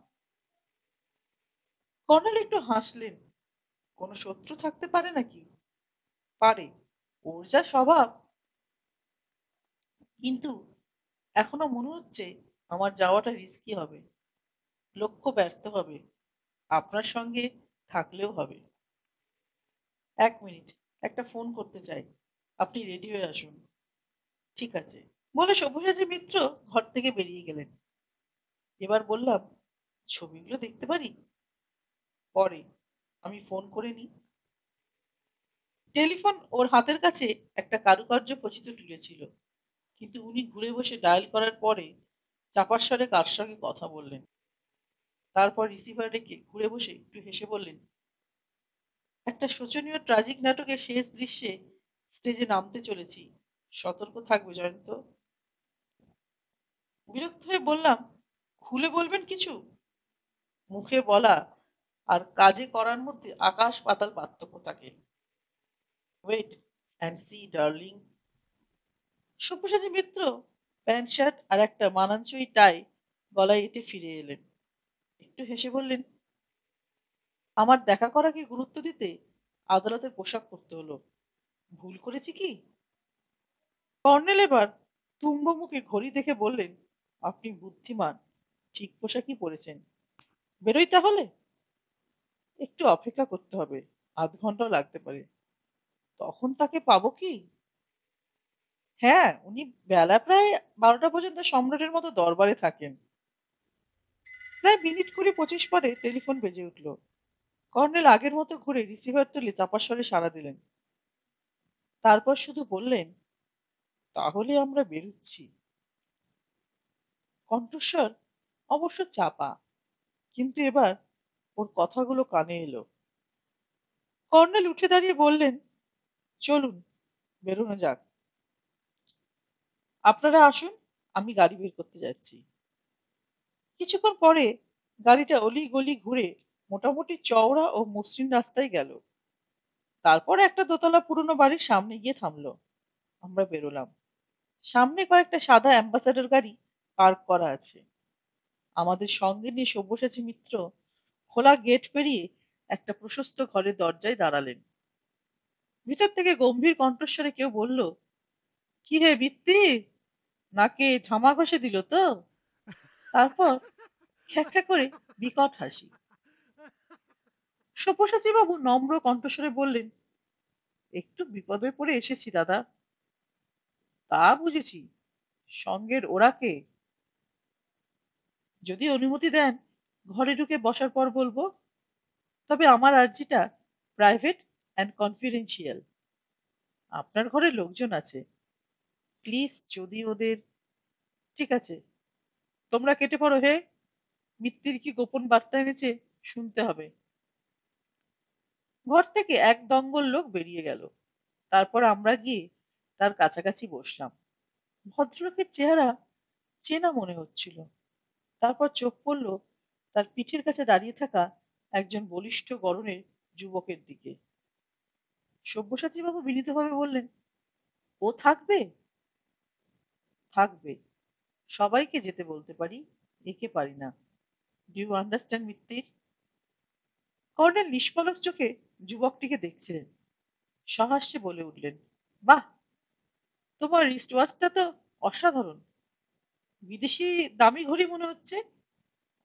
কর্নেল একটু হাসলেন। কোনো শত্রু থাকতে পারে নাকি? পারে, ওর যা স্বভাব। কিন্তু এখনো মনে হচ্ছে আমার যাওয়াটা রিস্কি হবে, লক্ষ্য ব্যর্থ হবে, আপনার সঙ্গে থাকলেও হবে। 1 মিনিট, একটা ফোন করতে চাই, আপনি রেডি হয়ে আসুন। ঠিক আছে, বলে সব্যসাচী মিত্র ঘর থেকে বেরিয়ে গেলেন। এবার বললাম, ছবিগুলো দেখতে পারি? পরে, আমি ফোন করে নিই। টেলিফোন ওর হাতের কাছে একটা কারুকার্য খচিত টুলে ছিল, কিন্তু উনি ঘুরে বসে ডায়াল করার পরে চাপার স্বরে কার সঙ্গে কথা বললেন। তারপর রিসিভার রেখে ঘুরে বসে একটু হেসে বললেন, একটা শোচনীয় ট্রাজিক নাটকের শেষ দৃশ্যে স্টেজে নামতে চলেছি, সতর্ক থাকবে জয়ন্ত। বিরক্ত হয়ে বললাম, খুলে বলবেন কিছু? মুখে বলা আর কাজে করার মধ্যে আকাশ পাতাল পার্থক্য থাকে। Wait and see darling. Sabyasachi Mitra pant shirt আর একটা মানানসই টাই গলায় এঁটে ফিরে এলেন। একটু হেসে বললেন, আমার দেখা করাকে গুরুত্ব দিতে আদালতের পোশাক পরতে হলো। ভুল করেছি কি? কর্নেল এবার তুম্ব মুখে ঘড়ি দেখে বললেন, আপনি বুদ্ধিমান, ঠিক পোশাকই পরেছেন। বেরোই তাহলে? একটু অপেক্ষা করতে হবে, আধ ঘন্টাও লাগতে পারে। তখন তাকে পাবো কি? হ্যাঁ, উনি বেলা প্রায় 12টা পর্যন্ত সম্রাটের মতো দরবারে থাকেন। প্রায় মিনিট 20-25 পরে টেলিফোন বেজে উঠল। কর্নেল আগের মতো ঘুরে রিসিভার তুলে চাপা স্বরে সাড়া দিলেন। তারপর শুধু বললেন, তাহলে আমরা বেরুচ্ছি। কণ্ঠস্বর অবশ্য চাপা, কিন্তু এবার ওর কথাগুলো কানে এলো। কর্নেল উঠে দাঁড়িয়ে বললেন, চলুন বেরোনো যাক। আপনারা আসুন, আমি গাড়ি বের করতে যাচ্ছি। কিছুক্ষণ পরে গাড়িটা অলি গলি ঘুরে মোটামুটি চওড়া ও মসৃণ রাস্তায় গেল। তারপর একটা দোতলা পুরনো বাড়ির সামনে গিয়ে থামলো। আমরা বেরোলাম। সামনে কয়েকটা সাদা অ্যাম্বাসাডর গাড়ি পার্ক করা আছে। আমাদের সঙ্গে নিয়ে সব্যসাচী মিত্র খোলা গেট পেরিয়ে একটা প্রশস্ত ঘরের দরজায় দাঁড়ালেন। ভিতর থেকে গম্ভীর কণ্ঠস্বরে কেউ বলল, কি হে বৃত্তি, নাকে ঝামা ঘষে দিল তো? তারপর খ্যাঁকা করে বিকট হাসি। সব্যসাচী বাবু নম্র কণ্ঠস্বরে বললেন, একটু বিপদে পড়ে এসেছি দাদা। তা বুঝেছি, সঙ্গের ওরা কে? যদি অনুমতি দেন ঘরে ঢুকে বসার পর বলবো। তবে আমার আর্জিটা প্রাইভেট অ্যান্ড কনফিডেন্সিয়াল। আপনার ঘরে লোকজন আছে, প্লিজ যদি ওদের। ঠিক আছে, তোমরা কেটে পড়ো হে। মিত্তির কি গোপন বার্তা এনেছে শুনতে হবে। ঘর থেকে এক দঙ্গল লোক বেরিয়ে গেল। তারপর আমরা গিয়ে তার কাছাকাছি বসলাম। ভদ্রলোকের চেহারা চেনা মনে হচ্ছিল। তারপর চোখ পড়ল তার পিঠের কাছে দাঁড়িয়ে থাকা একজন বলিষ্ঠ গড়নের যুবকের দিকে। সব্যসাচী বাবু বিনীতভাবে বললেন, ও থাকবে? থাকবে। সবাইকে যেতে বলতে পারি, একে পারি না। Do you understand Mittir? Colonel নিষ্পলক চোখে যুবকটিকে দেখছিলেন। সহাস্যে বলে উঠলেন, বাহ, তোমার রিস্ট ওয়াচটা তো অসাধারণ। বিদেশি দামি ঘড়ি মনে হচ্ছে।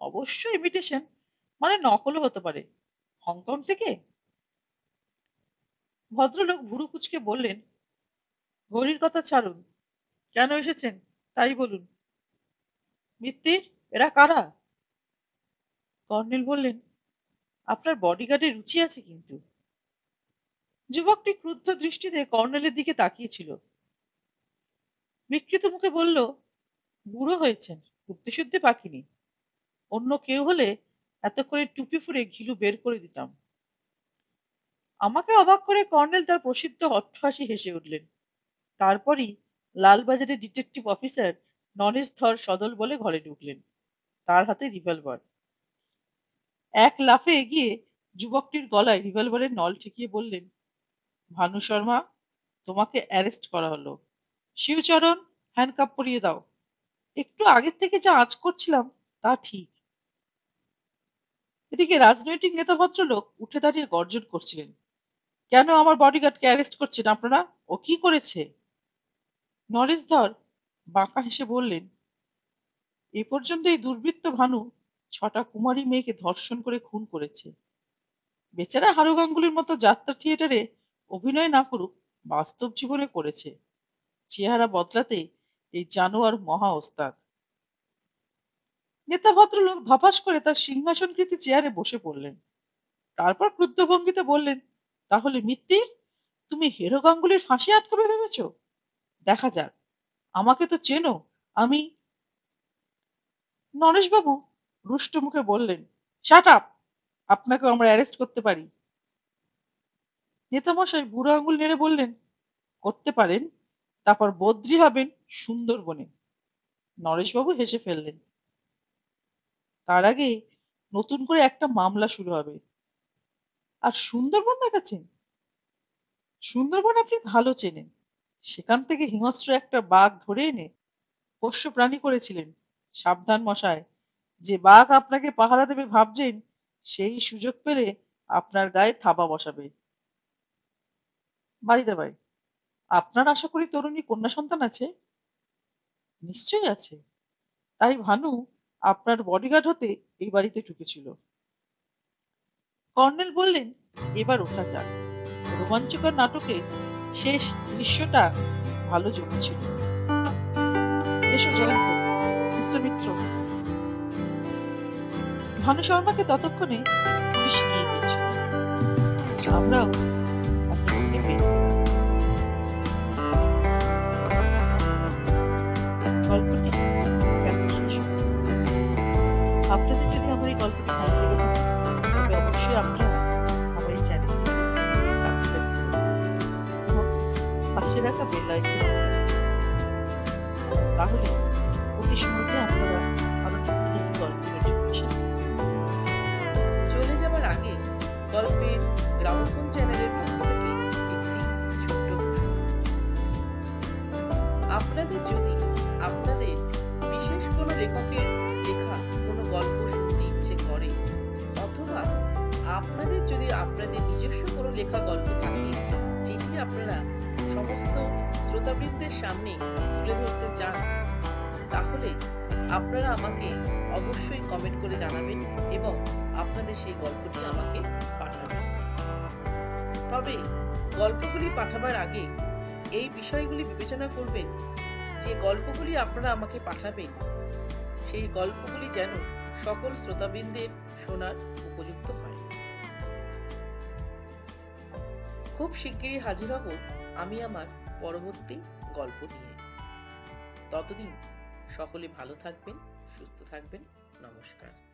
অবশ্য ইমিটেশন, মানে নকলও হতে পারে। হংকং থেকে? ভদ্রলোক ভুরু কুঁচকে বললেন, ঘড়ির কথা ছাড়ুন, কেন এসেছেন তাই বলুন। মিত্তির, এরা কারা? কর্নেল বললেন, আপনার বডিগার্ডের রুচি আছে কিন্তু। যুবকটি ক্রুদ্ধ দৃষ্টিতে কর্নেলের দিকে তাকিয়েছিল। বিকৃত মুখে বলল, বুড়ো হয়েছেন, বুদ্ধিশুদ্ধি পাখিনি। অন্য কেউ হলে এতক্ষণে টুপি ফুরে ঘিলু বের করে দিতাম। আমাকে অবাক করে কর্নেল তার প্রসিদ্ধ অট্টহাসি হেসে উঠলেন। তারপরই লালবাজারের ডিটেকটিভ অফিসার নরেশ ধর সদল বলে ঘরে ঢুকলেন, তার হাতে রিভলভার। এক লাফে এগিয়ে যুবকটির গলায় রিভলভারের নল ঠেকিয়ে বললেন, ভানু শর্মা, তোমাকে অ্যারেস্ট করা হলো। শিবচরণ, হ্যান্ডকাপ পরিয়ে দাও। একটু আগের থেকে যা আঁচ করছিলাম তা ঠিক। এদিকে রাজনৈতিক নেতা ভদ্রলোক উঠে দাঁড়িয়ে গর্জন করছিলেন, কেন আমার বডিগার্ডকে অ্যারেস্ট করছেন আপনারা? ও কি করেছে? নরেশ ধর বাঁকা হেসে বললেন, এ পর্যন্ত এই দুর্বৃত্ত ভানু 6টা কুমারী মেয়েকে ধর্ষণ করে খুন করেছে। বেচারা হারু গাঙ্গুলির মতো যাত্রা থিয়েটারে অভিনয় না করুক, বাস্তব জীবনে করেছে। চেহারা বদলাতে এই জানোয়ার মহা ওস্তাদ। নেতা ভদ্রলোক ধপাস করে তার সিংহাসনকৃতি চেয়ারে বসে পড়লেন। তারপর ক্রুদ্ধ ভঙ্গিতে বললেন, তাহলে মিত্তির, তুমি হেরো গাঙ্গুলির ফাঁসি আটকাবে ভেবেছ? দেখা যাক। আমাকে তো চেনো, আমি। নরেশবাবু রুষ্ট মুখে বললেন, শাট আপ, আপনাকে আমরা অ্যারেস্ট করতে পারি। নেতামশাই বুড়ো আঙুল নেড়ে বললেন, করতে পারেন, তারপর বদ্রি হবেন সুন্দরবনে। নরেশবাবু হেসে ফেললেন, তার আগে নতুন করে একটা মামলা শুরু হবে। আর সুন্দরবন দেখাচ্ছেন? সুন্দরবন আপনি ভালো চেনেন। সেখান থেকে হিংস্র একটা বাঘ ধরে এনে পোষ্য প্রাণী করেছিলেন। সাবধান মশাই, যে বাঘ আপনাকে পাহারা দেবে ভাবছেন, সেই সুযোগ পেলে আপনার গায়ে থাবা বসাবে। বাই দা বাই, আপনার আশা করি তরুণী কন্যা সন্তান আছে? নিশ্চয়ই আছে। তাই ভানু আপনার বডিগার্ড হতে এই বাড়িতে ঢুকেছিল। কর্নেল বললেন, এবার ওঠা যাক। রোমাঞ্চকর নাটকের শেষ দৃশ্যটা ভালো জমেছিল। এসো জয়ন্ত, মিস্টার মিত্র। ভানু শর্মাকে ততক্ষণে পুলিশ নিয়ে গিয়েছিল। আমরাও অন্যদিকে বেরিয়ে গল্পটি কেমন শেষ হলো? আপনাদের যদি আমার এই গল্পটি ভালো লেগে থাকে, তবে অবশ্যই আপনারা আমার এই চ্যানেলটি সাবস্ক্রাইব করুন এবং পাশে রাখা বেল আইকন তাহলে অতি সহজে আপনারা আরো নতুন নতুন গল্পের নোটিফিকেশন। চলে যাবার আগে গল্পের গ্রামোফোন চ্যানেলের পক্ষ থেকে একটি ছোট্ট ঘোষণা। আপনাদের যদি আপনাদের বিশেষ কোনো লেখকের লেখা কোনো গল্প শুনতে ইচ্ছে করে, অথবা আপনাদের যদি আপনাদের নিজস্ব কোনো লেখা গল্প থাকে যেটি আপনারা সমস্ত শ্রোতাবৃন্দের সামনে তুলে ধরতে চান, তাহলে আপনারা আমাকে অবশ্যই কমেন্ট করে জানাবেন এবং আপনাদের সেই গল্পটি আমাকে পাঠাবেন। তবে গল্পগুলি পাঠাবার আগে এই বিষয়গুলি বিবেচনা করবেন যে গল্পগুলি আপনারা আমাকে পাঠাবেন সেই গল্পগুলি যেন সকল শ্রোতাবৃন্দের শোনার উপযুক্ত হয়। খুব শিগগিরই হাজির হব আমি আমার পরবর্তী গল্প নিয়ে। ততদিন সকলে ভালো থাকবেন, সুস্থ থাকবেন। নমস্কার।